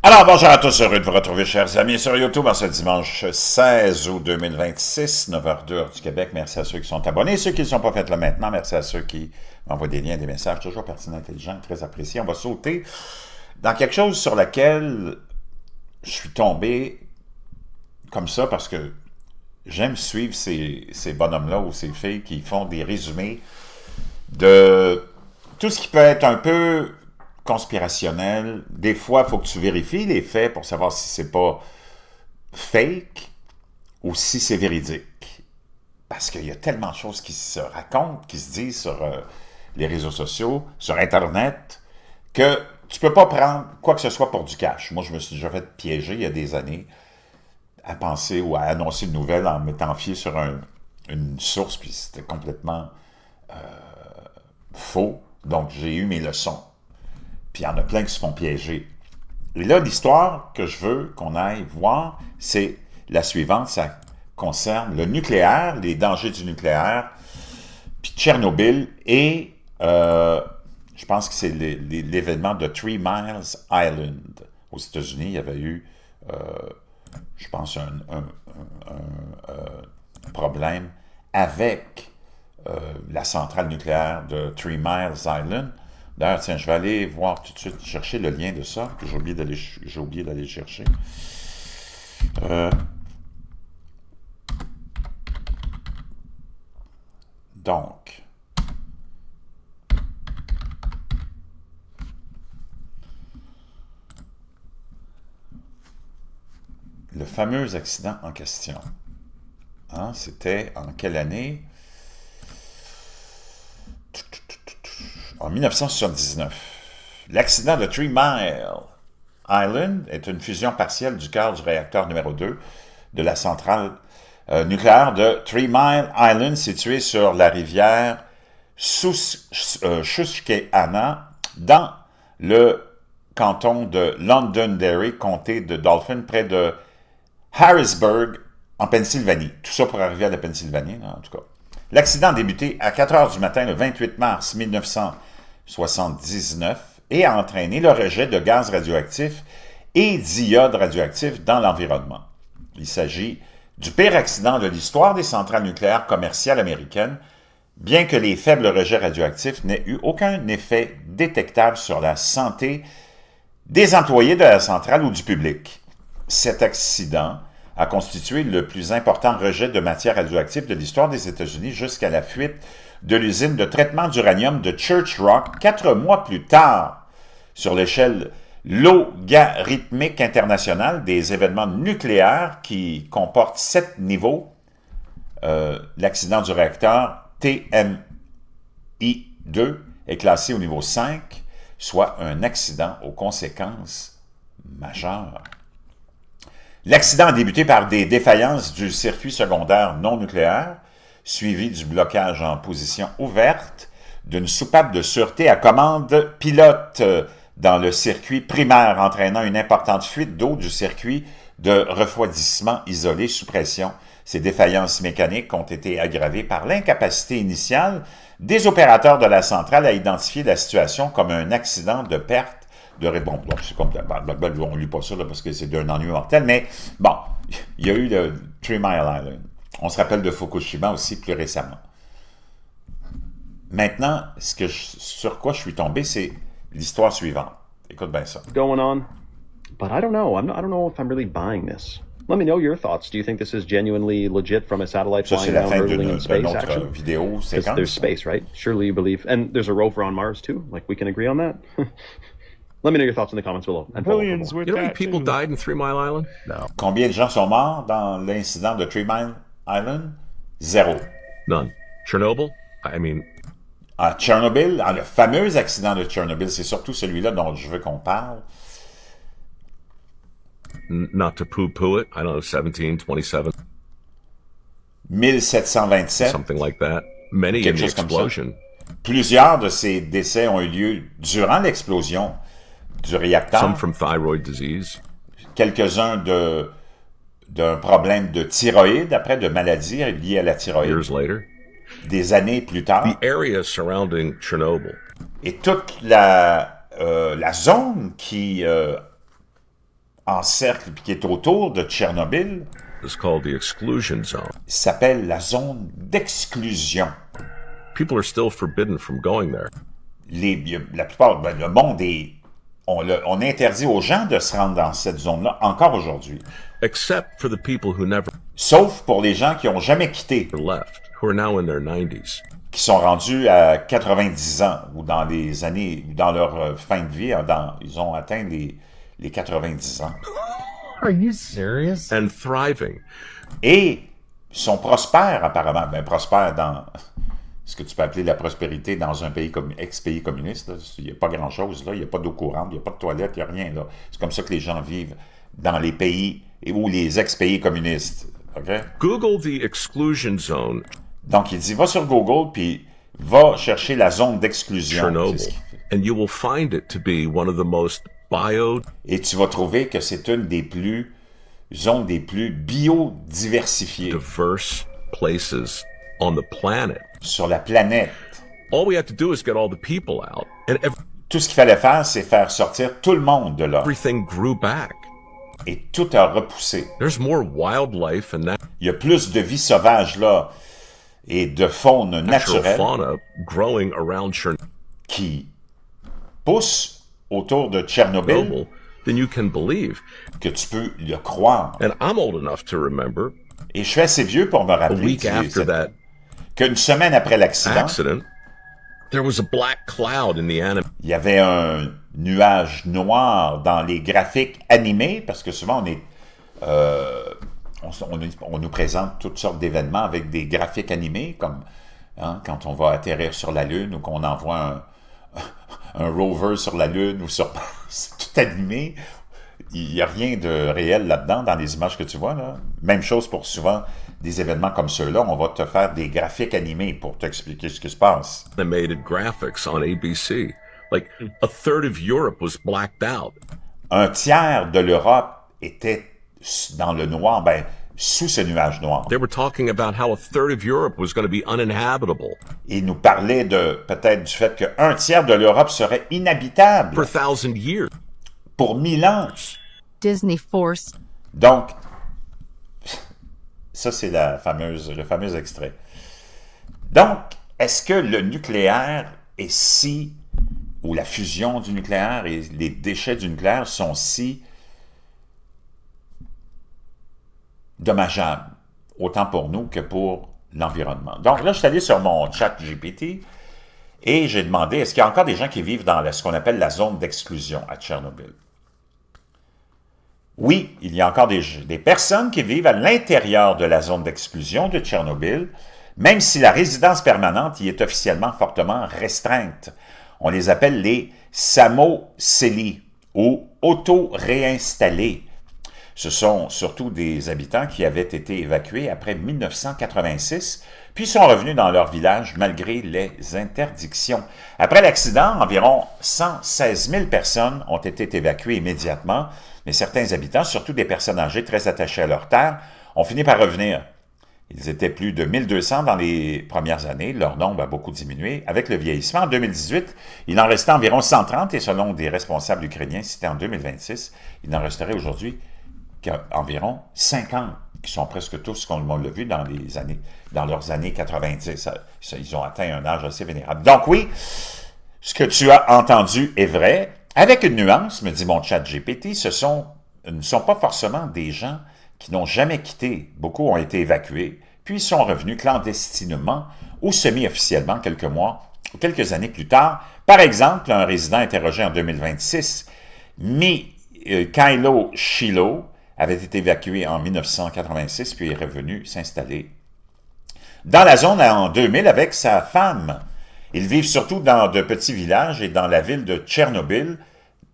Alors, bonjour à tous, heureux de vous retrouver, chers amis, sur YouTube en ce dimanche 16 août 2026, 9h02 heure du Québec. Merci à ceux qui sont abonnés, ceux qui ne sont pas faits là maintenant. Merci à ceux qui m'envoient des liens, des messages, toujours pertinents, intelligents, très appréciés. On va sauter dans quelque chose sur laquelle je suis tombé comme ça parce que j'aime suivre ces bonhommes-là ou ces filles qui font des résumés de tout ce qui peut être un peu conspirationnel. Des fois, il faut que tu vérifies les faits pour savoir si c'est pas fake ou si c'est véridique. Parce qu'il y a tellement de choses qui se racontent, qui se disent sur les réseaux sociaux, sur Internet, que tu peux pas prendre quoi que ce soit pour du cash. Moi, je me suis déjà fait piéger il y a des années à penser ou à annoncer une nouvelle en m'étant fié sur une source, puis c'était complètement faux. Donc, j'ai eu mes leçons. Puis il y en a plein qui se font piéger. Et là, l'histoire que je veux qu'on aille voir, c'est la suivante. Ça concerne le nucléaire, les dangers du nucléaire, puis Tchernobyl, et je pense que c'est l'événement de Three Miles Island. Aux États-Unis, il y avait eu, je pense, un problème avec la centrale nucléaire de Three Miles Island. D'ailleurs, tiens, je vais aller voir tout de suite, chercher le lien de ça, que j'ai oublié d'aller le chercher. Donc, le fameux accident en question, hein, c'était en quelle année? En 1979. L'accident de Three Mile Island est une fusion partielle du cœur du réacteur numéro 2 de la centrale nucléaire de Three Mile Island, située sur la rivière Susquehanna, dans le canton de Londonderry, comté de Dauphin, près de Harrisburg, en Pennsylvanie. Tout ça pour arriver à la Pennsylvanie, en tout cas. L'accident a débuté à 4 heures du matin le 28 mars 1979 et a entraîné le rejet de gaz radioactifs et d'iode radioactif dans l'environnement. Il s'agit du pire accident de l'histoire des centrales nucléaires commerciales américaines, bien que les faibles rejets radioactifs n'aient eu aucun effet détectable sur la santé des employés de la centrale ou du public. Cet accident a constitué le plus important rejet de matière radioactive de l'histoire des États-Unis jusqu'à la fuite de l'usine de traitement d'uranium de Church Rock 4 mois plus tard. Sur l'échelle logarithmique internationale des événements nucléaires qui comporte 7 niveaux, l'accident du réacteur TMI-2 est classé au niveau 5, soit un accident aux conséquences majeures. L'accident a débuté par des défaillances du circuit secondaire non nucléaire, suivi du blocage en position ouverte d'une soupape de sûreté à commande pilote dans le circuit primaire, entraînant une importante fuite d'eau du circuit de refroidissement isolé sous pression. Ces défaillances mécaniques ont été aggravées par l'incapacité initiale des opérateurs de la centrale à identifier la situation comme un accident de perte de réponse. Donc, c'est comme, on ne lit pas ça là, parce que c'est d'un ennui mortel, mais bon, il y a eu le Three Mile Island. On se rappelle de Fukushima aussi plus récemment. Maintenant, sur quoi je suis tombé, c'est l'histoire suivante. Écoute bien ça. Going on, but I don't know. I don't know if I'm really buying this. Let me know your thoughts. Do you think this is genuinely legit from a satellite Ça, c'est flying la around fin hurtling in d'une space? autre Actually, vidéo because séquence. there's space, right? Surely you believe, and there's a rover on Mars too. Like we can agree on that. Let me know your thoughts in the comments below. And Billions with You know how many that people too. died in Three Mile Island? No. Combien de gens sont morts dans l'incident de Three Mile Island? 0. None. Chernobyl? I mean, À Tchernobyl, le fameux accident de Tchernobyl, c'est surtout celui-là dont je veux qu'on parle. not to poo-poo it. I don't know, 1727, 1727. something like that. Many in Quelque the chose comme ça. explosion. Plusieurs de ces décès ont eu lieu durant l'explosion du réacteur. Some from thyroid disease. Quelques-uns d'un problème de thyroïde, après de maladies liées à la thyroïde, Years later. des années plus tard. The area surrounding Chernobyl Et toute la zone qui en cercle puis qui est autour de Tchernobyl It's called the exclusion zone. s'appelle la zone d'exclusion. People are still forbidden from going there. La plupart, le monde est... On interdit aux gens de se rendre dans cette zone-là encore aujourd'hui. Except for the people who never Sauf pour les gens qui n'ont jamais quitté, left, who are now in their 90s. qui sont rendus à 90 ans ou dans les années, dans leur fin de vie, ils ont atteint les 90 ans. Are you serious? And thriving. Et sont prospères apparemment. Ben, prospères dans ce que tu peux appeler la prospérité dans un pays comme ex-pays communiste. Là. Il n'y a pas grand-chose là, il n'y a pas d'eau courante, il n'y a pas de toilette, il n'y a rien là. C'est comme ça que les gens vivent dans les pays ou les ex-pays communistes. Okay? Google the exclusion zone, Donc, il dit, va sur Google, puis va chercher la zone d'exclusion. Chernobyl, C'est ce qu'il fait. and you will find it to be one of the most Et tu vas trouver que c'est une des zones des plus biodiversifiées biodiverse places on the planet. sur la planète. All we have to do is get all the people out, and Tout ce qu'il fallait faire, c'est faire sortir tout le monde de là. everything grew back. Et tout a repoussé. There's more wildlife and Il y a plus de vie sauvage là et de faune natural naturelle fauna growing around Chernobyl qui pousse autour de Tchernobyl than you can believe. que tu peux le croire. And I'm old enough to remember Et je suis assez vieux pour me a rappeler week after that qu'une semaine après l'accident, accident, there was a black cloud in the anime. il y avait un nuage noir dans les graphiques animés, parce que souvent on nous présente toutes sortes d'événements avec des graphiques animés, comme quand on va atterrir sur la Lune ou qu'on envoie un rover sur la Lune ou sur c'est tout animé. Il n'y a rien de réel là-dedans dans les images que tu vois. Là. Même chose pour souvent des événements comme ceux-là. On va te faire des graphiques animés pour t'expliquer ce qui se passe. Animated graphics on ABC. Like a third of Europe was blacked out. Un tiers de l'Europe était dans le noir, sous ce nuage noir. They were talking about how a third of Europe was going to be uninhabitable Il nous parlait peut-être du fait qu'un tiers de l'Europe serait inhabitable for 1,000 years. pour 1000 ans. Disney Force. Donc, ça c'est le fameux extrait. Donc, est-ce que le nucléaire est ou la fusion du nucléaire et les déchets du nucléaire sont si dommageables, autant pour nous que pour l'environnement? Donc là, je suis allé sur mon chat GPT et j'ai demandé, est-ce qu'il y a encore des gens qui vivent dans ce qu'on appelle la zone d'exclusion à Tchernobyl? Oui, il y a encore des personnes qui vivent à l'intérieur de la zone d'exclusion de Tchernobyl, même si la résidence permanente y est officiellement fortement restreinte. On les appelle les Samoseli ou auto-réinstallés. Ce sont surtout des habitants qui avaient été évacués après 1986, puis sont revenus dans leur village malgré les interdictions. Après l'accident, environ 116 000 personnes ont été évacuées immédiatement, mais certains habitants, surtout des personnes âgées très attachées à leur terre, ont fini par revenir. Ils étaient plus de 1200 dans les premières années. Leur nombre a beaucoup diminué. Avec le vieillissement, en 2018, il en restait environ 130 et selon des responsables ukrainiens, c'était en 2026, il n'en resterait aujourd'hui qu'environ 50, qui sont presque tous, comme on l'a vu, dans leurs années 90. Ils ont atteint un âge assez vénérable. Donc oui, ce que tu as entendu est vrai. Avec une nuance, me dit mon chat GPT, ne sont pas forcément des gens qui n'ont jamais quitté. Beaucoup ont été évacués, puis sont revenus clandestinement ou semi-officiellement quelques mois ou quelques années plus tard. Par exemple, un résident interrogé en 2026, Mikhailo Shilo, avait été évacué en 1986, puis est revenu s'installer dans la zone en 2000 avec sa femme. Ils vivent surtout dans de petits villages et dans la ville de Tchernobyl,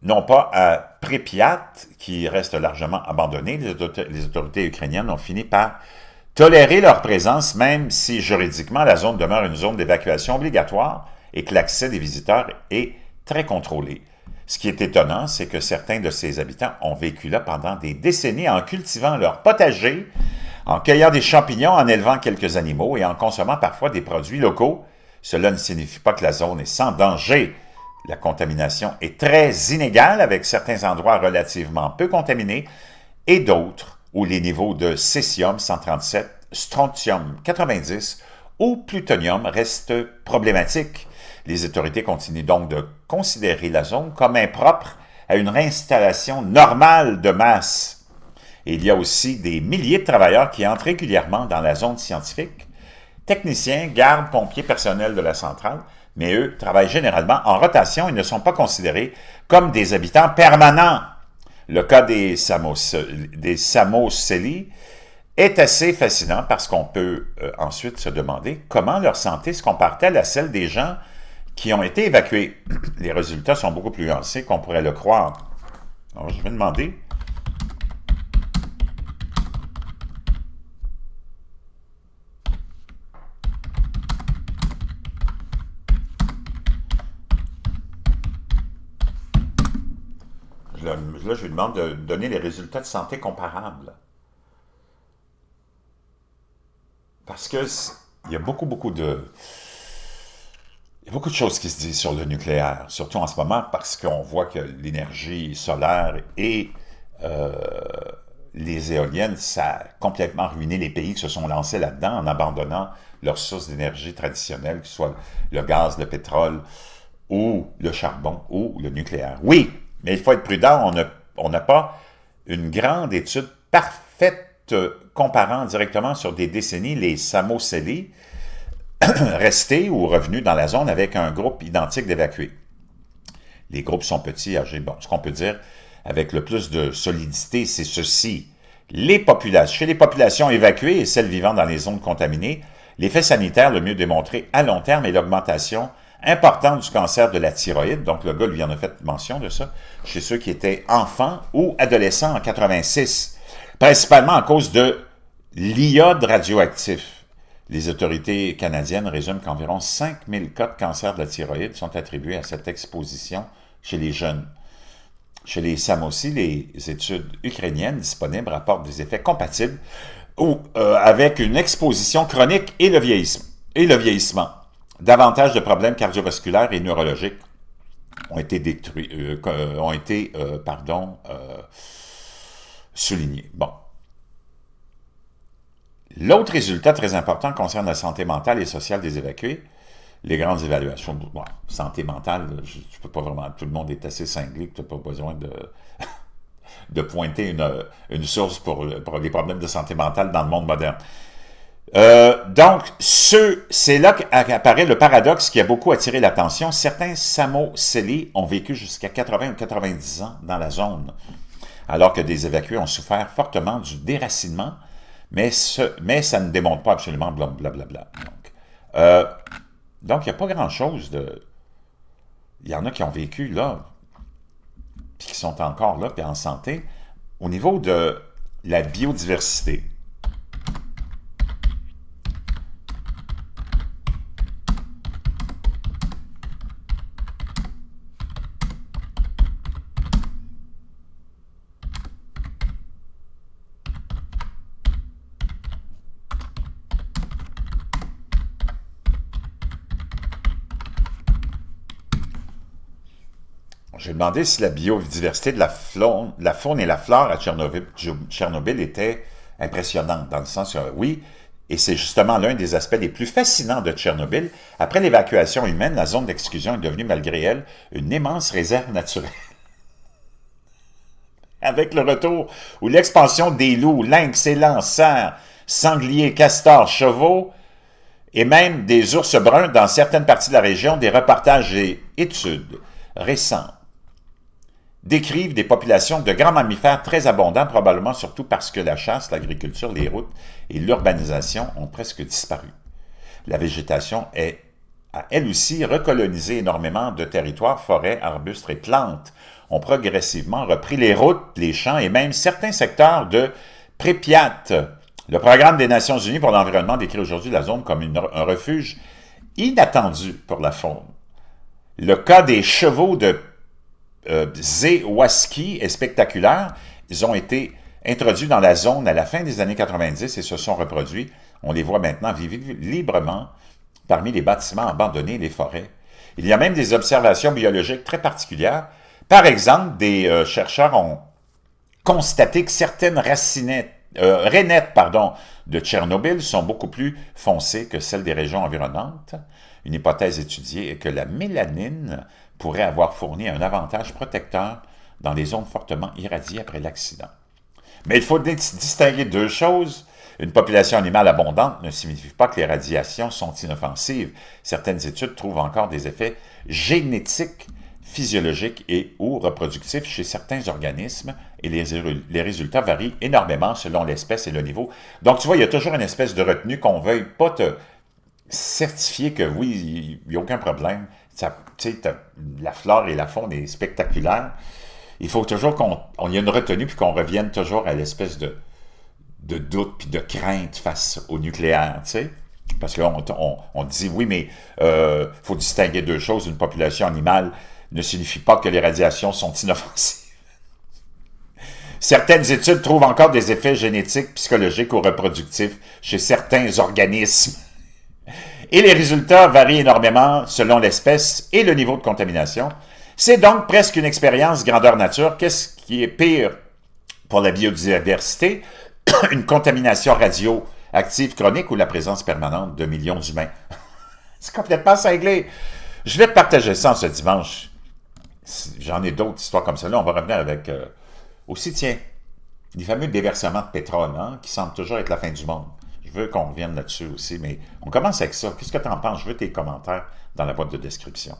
non pas à Pripyat, qui reste largement abandonnée. Les autorités ukrainiennes ont fini par tolérer leur présence, même si juridiquement la zone demeure une zone d'évacuation obligatoire et que l'accès des visiteurs est très contrôlé. Ce qui est étonnant, c'est que certains de ces habitants ont vécu là pendant des décennies en cultivant leur potager, en cueillant des champignons, en élevant quelques animaux et en consommant parfois des produits locaux. Cela ne signifie pas que la zone est sans danger. la contamination est très inégale, avec certains endroits relativement peu contaminés et d'autres où les niveaux de césium 137, strontium 90 ou plutonium restent problématiques. Les autorités continuent donc de considérer la zone comme impropre à une réinstallation normale de masse. Et il y a aussi des milliers de travailleurs qui entrent régulièrement dans la zone scientifique, techniciens, gardes, pompiers, personnel de la centrale, mais eux travaillent généralement en rotation et ne sont pas considérés comme des habitants permanents. Le cas des Samoseli est assez fascinant parce qu'on peut ensuite se demander comment leur santé se compare-t-elle à celle des gens qui ont été évacués. Les résultats sont beaucoup plus nuancés qu'on pourrait le croire. Alors, je vais demander. Là, je lui demande de donner les résultats de santé comparables. Parce que il y a beaucoup de choses qui se disent sur le nucléaire, surtout en ce moment, parce qu'on voit que l'énergie solaire et les éoliennes, ça a complètement ruiné les pays qui se sont lancés là-dedans en abandonnant leurs sources d'énergie traditionnelles, que ce soit le gaz, le pétrole, ou le charbon, ou le nucléaire. Oui, mais il faut être prudent, on n'a pas une grande étude parfaite comparant directement sur des décennies les Samoseli restés ou revenus dans la zone avec un groupe identique d'évacués. Les groupes sont petits, âgés. Bon, ce qu'on peut dire avec le plus de solidité, c'est ceci. Chez les populations évacuées et celles vivant dans les zones contaminées, l'effet sanitaire le mieux démontré à long terme est l'augmentation importante du cancer de la thyroïde, donc le gars lui en a fait mention de ça, chez ceux qui étaient enfants ou adolescents en 86, principalement à cause de l'iode radioactif. Les autorités canadiennes résument qu'environ 5000 cas de cancer de la thyroïde sont attribués à cette exposition chez les jeunes. Chez les Samosi, les études ukrainiennes disponibles rapportent des effets compatibles avec une exposition chronique et le vieillissement. Davantage de problèmes cardiovasculaires et neurologiques ont été soulignés. Bon. L'autre résultat très important concerne la santé mentale et sociale des évacués. Les grandes évaluations, bon, santé mentale, je peux pas vraiment, tout le monde est assez cinglé que tu n'as pas besoin de pointer une source pour les problèmes de santé mentale dans le monde moderne. Donc, c'est là qu'apparaît le paradoxe qui a beaucoup attiré l'attention. Certains Samoseli ont vécu jusqu'à 80 ou 90 ans dans la zone, alors que des évacués ont souffert fortement du déracinement, mais ça ne démontre pas absolument blablabla. Donc, il n'y a pas grand-chose de... Il y en a qui ont vécu là, puis qui sont encore là, puis en santé. Au niveau de la biodiversité, j'ai demandé si la biodiversité de la faune et la flore à Tchernobyl était impressionnante, dans le sens oui, et c'est justement l'un des aspects les plus fascinants de Tchernobyl. Après l'évacuation humaine, la zone d'exclusion est devenue, malgré elle, une immense réserve naturelle. Avec le retour ou l'expansion des loups, lynx, élans, cerfs, sangliers, castors, chevaux, et même des ours bruns dans certaines parties de la région, des reportages et études récents décrivent des populations de grands mammifères très abondants, probablement surtout parce que la chasse, l'agriculture, les routes et l'urbanisation ont presque disparu. La végétation a elle aussi recolonisé énormément de territoires, forêts, arbustes et plantes ont progressivement repris les routes, les champs et même certains secteurs de Pripyat. Le Programme des Nations Unies pour l'environnement décrit aujourd'hui la zone comme un refuge inattendu pour la faune. Le cas des chevaux de Zewaski est spectaculaire. Ils ont été introduits dans la zone à la fin des années 90 et se sont reproduits. On les voit maintenant vivre librement parmi les bâtiments abandonnés et les forêts. Il y a même des observations biologiques très particulières. Par exemple, des chercheurs ont constaté que certaines rainettes de Tchernobyl sont beaucoup plus foncées que celles des régions environnantes. Une hypothèse étudiée est que la mélanine pourrait avoir fourni un avantage protecteur dans les zones fortement irradiées après l'accident. Mais il faut distinguer deux choses. Une population animale abondante ne signifie pas que les radiations sont inoffensives. Certaines études trouvent encore des effets génétiques, physiologiques et ou reproductifs chez certains organismes et les résultats varient énormément selon l'espèce et le niveau. Donc, tu vois, il y a toujours une espèce de retenue qu'on ne veuille pas te certifier que oui, il n'y a aucun problème. Tu sais, la flore et la faune est spectaculaire. Il faut toujours qu'il y ait une retenue puis qu'on revienne toujours à l'espèce de doute puis de crainte face au nucléaire, tu sais. Parce qu'on dit, oui, mais faut distinguer deux choses. Une population animale ne signifie pas que les radiations sont inoffensives. Certaines études trouvent encore des effets génétiques, psychologiques ou reproductifs chez certains organismes. Et les résultats varient énormément selon l'espèce et le niveau de contamination. C'est donc presque une expérience grandeur nature. Qu'est-ce qui est pire pour la biodiversité? Une contamination radioactive chronique ou la présence permanente de millions d'humains? C'est complètement cinglé. Je vais te partager ça ce dimanche. J'en ai d'autres histoires comme ça. Là, on va revenir avec... aussi, tiens, les fameux déversements de pétrole, hein, qui semblent toujours être la fin du monde. Je veux qu'on revienne là-dessus aussi, mais on commence avec ça. Qu'est-ce que tu en penses? Je veux tes commentaires dans la boîte de description.